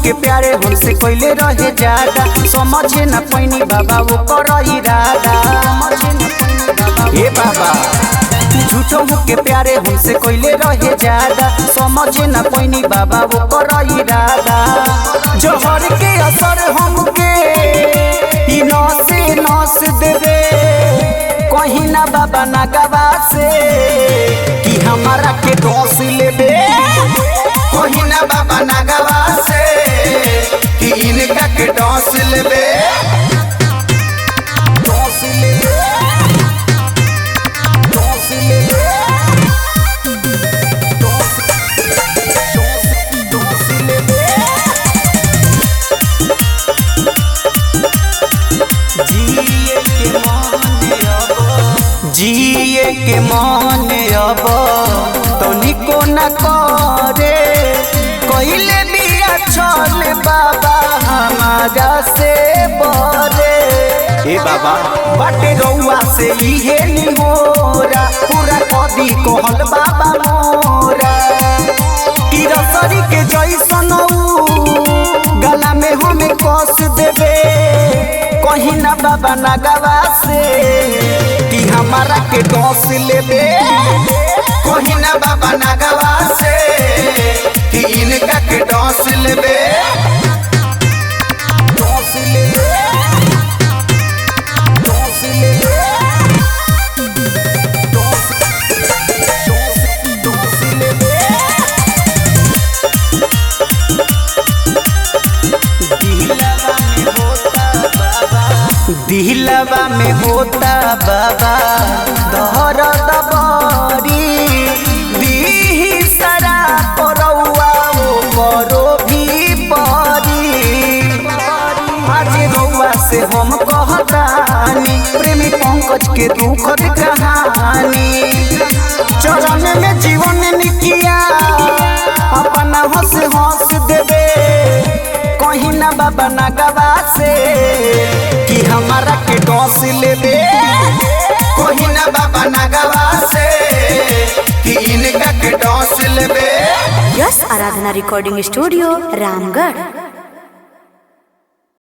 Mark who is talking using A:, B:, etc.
A: के प्यारे हमसे कोइले रहे ज्यादा, समझे न पैनी बाबा वो कर इरादा। हे बाबा झूठो के प्यारे हमसे कोइले रहे ज्यादा, समझे न पैनी बाबा वो कर इरादा। जहर के असर हमके ई नसे नस देवे, कहीं ना बाबा ना गवा से कि हमारा के दोष लेबे।
B: कहीं ना बाबा ना गवा से कि इनका के दोष लेबे।
A: जिए के मन अब तनिको न करे, कइले बिया छल बाबा हमारा से बरे। हे बाबा बाटे रउआ से इहे निहोरा, पूरा कदी कहल बाबा मोरा। कि रसरी के जैसन गला में हमें कस देवे, कहीं ना बाबा ना गवा से कि हमारा के दोष लेबे।
B: कहीं ना बाबा ना गवा से कि इनका के दोष लेबे।
A: दिलवा में होता बाबा दर्द बड़ी, दीही सारा परौआ करो भी परी। आज रउआ से हम कहतानी प्रेमी पंकज के दुखद कहानी। चरण में जीवन निकिया अपना हंस हंस देवे, कहीं ना बाबा ना गवा से कि हमारा के दोष लेबे।
B: कहीं ना बाबा ना गवा से कि इनका के दोष लेबे।
C: यस आराधना रिकॉर्डिंग स्टूडियो रामगढ़।